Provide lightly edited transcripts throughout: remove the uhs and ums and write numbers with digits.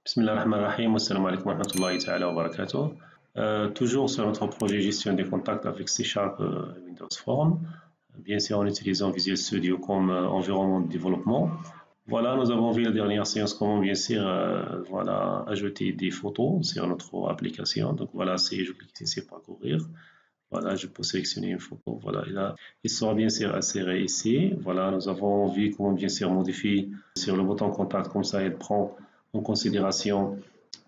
Bismillahirrahmanirrahim, assalamu alaikum wa rahmatullahi ta'ala wa barakatuh. Toujours sur notre projet gestion des contacts avec C# Windows Form, bien sûr en utilisant Visual Studio comme environnement de développement. Voilà, nous avons vu la dernière séance comment bien sûr voilà, ajouter des photos sur notre application. Donc voilà, si je clique ici parcourir, voilà, je peux sélectionner une photo. Voilà, et là, il sera bien sûr inséré ici. Voilà, nous avons vu comment bien sûr modifier sur le bouton contact, comme ça il prend en considération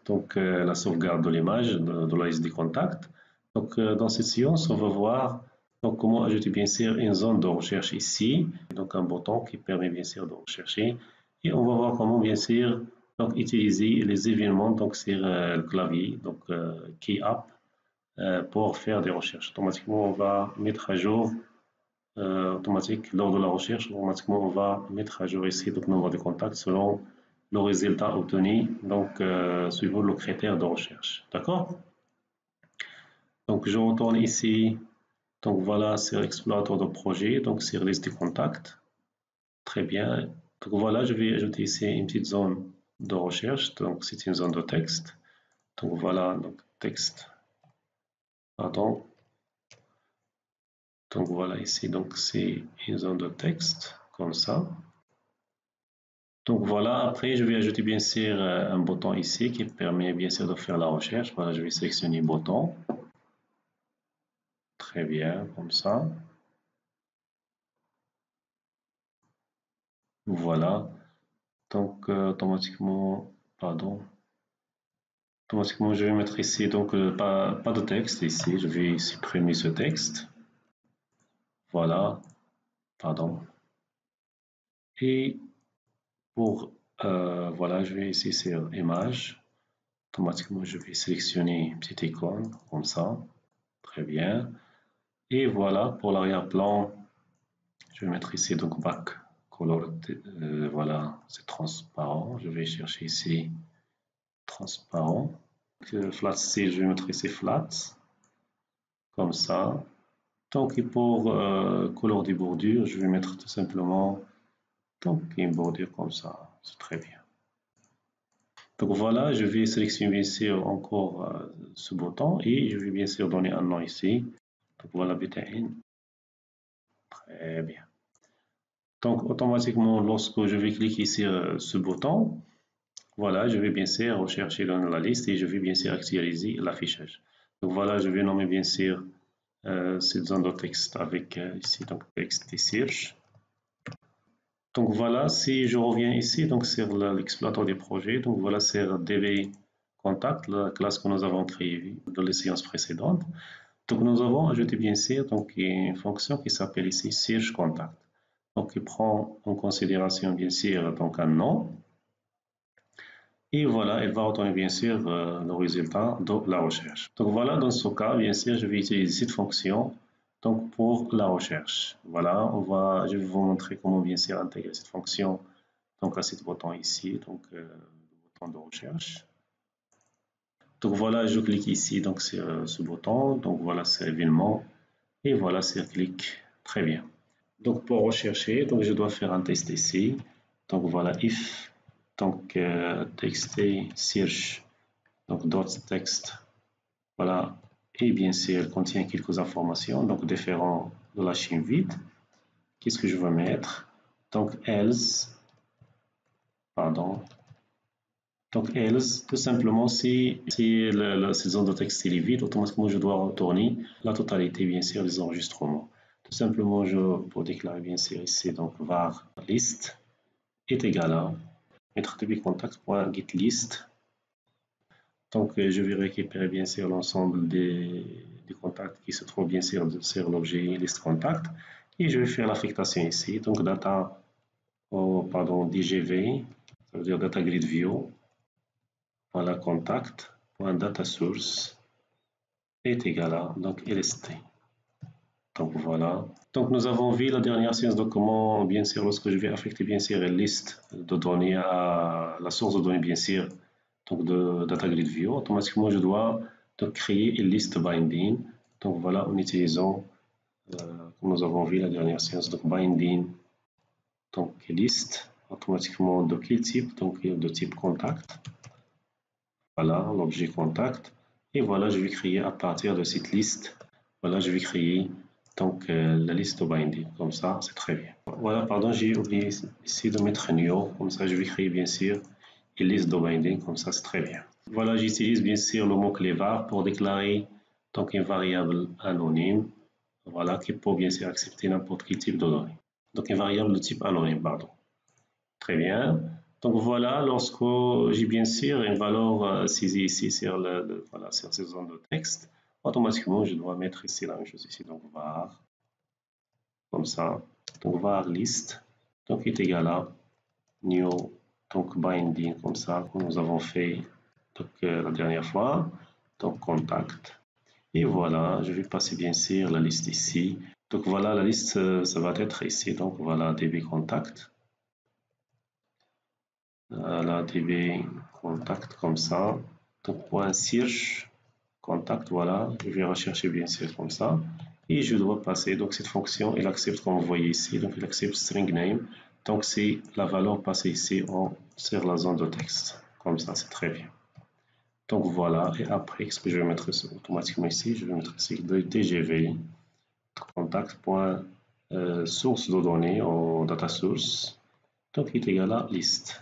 donc, la sauvegarde de l'image de la liste des contacts. Donc, dans cette séance, on va voir donc, comment ajouter bien sûr une zone de recherche ici, donc un bouton qui permet bien sûr de rechercher. Et on va voir comment bien sûr donc, utiliser les événements donc, sur le clavier, donc Key App, pour faire des recherches. Automatiquement, on va mettre à jour automatique lors de la recherche. Automatiquement, on va mettre à jour ici le nombre de contacts selon le résultat obtenu, donc suivant le critère de recherche. D'accord? Donc je retourne ici. Donc voilà, c'est l'explorateur de projet, donc c'est liste de contacts. Très bien. Donc voilà, je vais ajouter ici une petite zone de recherche. Donc c'est une zone de texte. Donc voilà, donc texte. Pardon. Donc voilà ici, donc c'est une zone de texte comme ça. Donc voilà, après je vais ajouter bien sûr un bouton ici qui permet bien sûr de faire la recherche. Voilà, je vais sélectionner bouton. Très bien, comme ça. Voilà. Donc automatiquement, pardon. Automatiquement, je vais mettre ici donc pas de texte ici. Je vais supprimer ce texte. Voilà. Pardon. Et pour voilà, je vais ici sur image. Automatiquement, je vais sélectionner une petite icône comme ça. Très bien. Et voilà, pour l'arrière-plan, je vais mettre ici donc back color. Voilà, c'est transparent. Je vais chercher ici transparent. Flat style, je vais mettre ici flat. Comme ça. Donc, et pour couleur des bordures, je vais mettre tout simplement donc, une bordure comme ça. C'est très bien. Donc voilà, je vais sélectionner bien sûr encore ce bouton et je vais bien sûr donner un nom ici. Donc voilà, BTN. Très bien. Donc automatiquement, lorsque je vais cliquer sur ce bouton, voilà, je vais bien sûr rechercher dans la liste et je vais bien sûr actualiser l'affichage. Donc voilà, je vais nommer bien sûr cette zone de texte avec ici donc texte et search. Donc voilà, si je reviens ici donc sur l'explorateur des projets, donc voilà c'est DB Contact, la classe que nous avons créée dans les séances précédentes. Donc nous avons ajouté bien sûr donc une fonction qui s'appelle ici Search Contact. Donc il prend en considération bien sûr donc un nom. Et voilà, elle va retourner bien sûr le résultat de la recherche. Donc voilà, dans ce cas, bien sûr, je vais utiliser cette fonction donc pour la recherche. Voilà, je vais vous montrer comment bien sûr intégrer cette fonction donc à ce bouton ici, donc le bouton de recherche. Donc voilà, je clique ici donc sur ce bouton, donc voilà c'est événement et voilà c'est clic. Très bien. Donc pour rechercher, donc je dois faire un test ici. Donc voilà if donc txt search donc .text voilà et bien sûr elle contient quelques informations donc différents de la chaîne vide. Qu'est-ce que je veux mettre? Donc else pardon. Donc else tout simplement si la zone de texte est vide, automatiquement je dois retourner la totalité bien sûr des enregistrements. Tout simplement pour déclarer bien sûr ici donc var list est égal à mettre dbcontact.getList. Donc je vais récupérer bien sûr l'ensemble des contacts qui se trouvent bien sûr sur l'objet list contact et je vais faire l'affectation ici. Donc data DGV, ça veut dire data grid view. Voilà contact.data source est égal à donc lst. Donc voilà. Donc nous avons vu la dernière séance de comment bien sûr lorsque je vais affecter bien sûr une liste de données à la source de données bien sûr donc de data grid view, automatiquement je dois donc créer une liste binding. Donc voilà en utilisant comme nous avons vu la dernière séance donc binding donc liste automatiquement de quel type donc de type contact. Voilà, l'objet contact. Et voilà, je vais créer à partir de cette liste. Voilà, je vais créer donc la liste binding. Comme ça, c'est très bien. Voilà, pardon, j'ai oublié ici de mettre new. Comme ça, je vais créer bien sûr une liste de binding. Comme ça, c'est très bien. Voilà, j'utilise bien sûr le mot-clé var pour déclarer donc une variable anonyme. Voilà, qui peut bien sûr accepter n'importe quel type de données. Donc une variable de type anonyme, pardon. Très bien. Donc voilà, lorsque j'ai bien sûr une valeur saisie ici sur, voilà, sur cette zone de texte, automatiquement je dois mettre ici la même chose ici, donc var, comme ça, donc var list, donc est égal à new, donc binding, comme ça, comme nous avons fait donc, la dernière fois, donc contact. Et voilà, je vais passer bien sûr la liste ici. Donc voilà, la liste, ça va être ici, donc voilà db contact. La db contact comme ça, donc point search contact, voilà, je vais rechercher bien sûr comme ça, et je dois passer, donc cette fonction, elle accepte comme vous voyez ici, donc elle accepte string name, donc c'est la valeur passée ici sur la zone de texte, comme ça, c'est très bien. Donc voilà, et après, ce que je vais mettre automatiquement ici, je vais mettre ici dgv contact.source de données en data source, donc est égal à liste.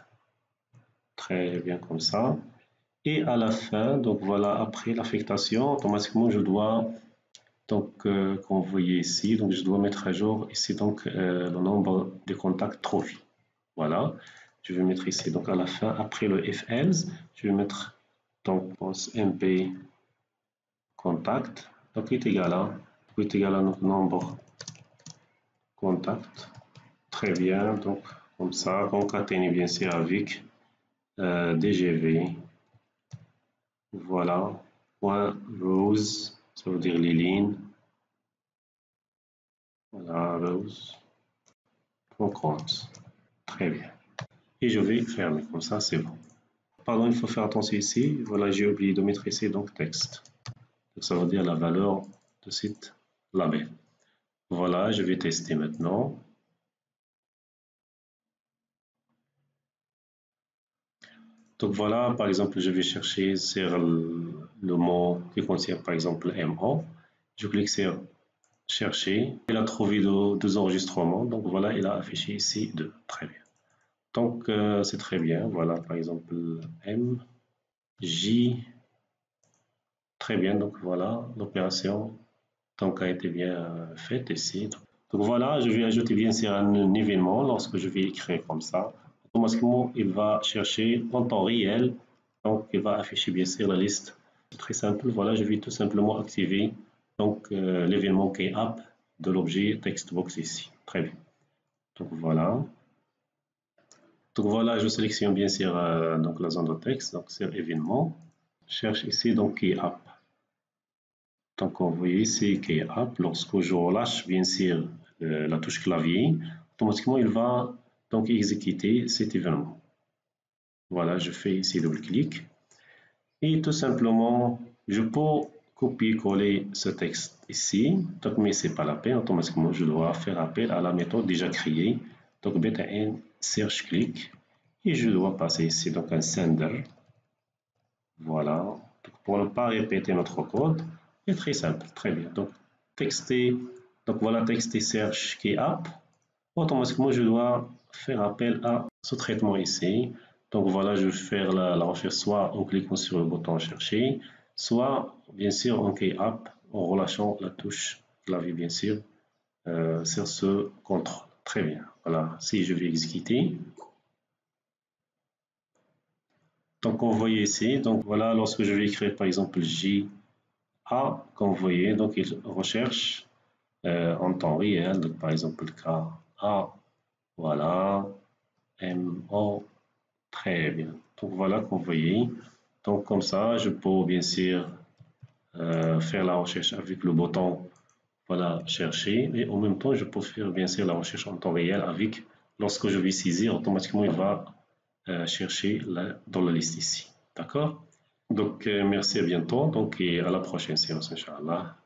Très bien comme ça. Et à la fin, donc voilà, après l'affectation, automatiquement, je dois, donc, comme vous voyez ici, donc je dois mettre à jour ici, donc, le nombre de contacts trophy. Voilà. Je vais mettre ici, donc à la fin, après le if else, je vais mettre, donc, mp contact, donc est égal à notre nombre contact. Très bien, donc, comme ça, concaténer bien sûr avec dgv. Voilà, point rows, ça veut dire les lignes. Voilà, rows, point count. Très bien. Et je vais fermer, comme ça c'est bon. Pardon, il faut faire attention ici. Voilà, j'ai oublié de mettre ici donc texte. Donc, ça veut dire la valeur de cette label. Voilà, je vais tester maintenant. Donc voilà, par exemple, je vais chercher sur le mot qui contient par exemple MO. Je clique sur chercher. Il a trouvé deux enregistrements. Donc voilà, il a affiché ici 2. Très bien. Donc c'est très bien. Voilà, par exemple, M, J. Très bien. Donc voilà, l'opération donc, a été bien faite ici. Donc voilà, je vais ajouter bien sûr un événement lorsque je vais écrire comme ça. Automatiquement, il va chercher en temps réel. Donc, il va afficher bien sûr la liste. C'est très simple. Voilà, je vais tout simplement activer donc l'événement qui est app de l'objet textbox ici. Très bien. Donc voilà. Donc voilà, je sélectionne bien sûr donc la zone de texte, donc sur événement. Je cherche ici donc qui est app. Donc vous voyez ici qui est app. Lorsque je relâche bien sûr la touche clavier, automatiquement il va donc exécuter cet événement. Voilà, je fais ici double-clic. Et tout simplement, je peux copier-coller ce texte ici, donc, mais ce n'est pas la peine, automatiquement je dois faire appel à la méthode déjà créée, donc beta-n search click, et je dois passer ici donc un sender, voilà, donc, pour ne pas répéter notre code, c'est très simple, très bien, donc texter, donc voilà texter search qui est app, automatiquement je dois faire appel à ce traitement ici. Donc voilà, je vais faire la recherche soit en cliquant sur le bouton chercher, soit bien sûr en key app en relâchant la touche clavier bien sûr sur ce contrôle. Très bien. Voilà, si je vais exécuter. Donc on voit ici, donc voilà, lorsque je vais écrire par exemple J A, comme vous voyez, donc il recherche en temps réel, donc par exemple K A, voilà, M O. Très bien. Donc voilà, comme vous voyez. Donc comme ça, je peux bien sûr faire la recherche avec le bouton voilà, chercher. Et en même temps, je peux faire bien sûr la recherche en temps réel avec, lorsque je vais saisir, automatiquement, il va chercher dans la liste ici. D'accord? Donc merci, à bientôt. Donc, et à la prochaine séance, Inch'Allah.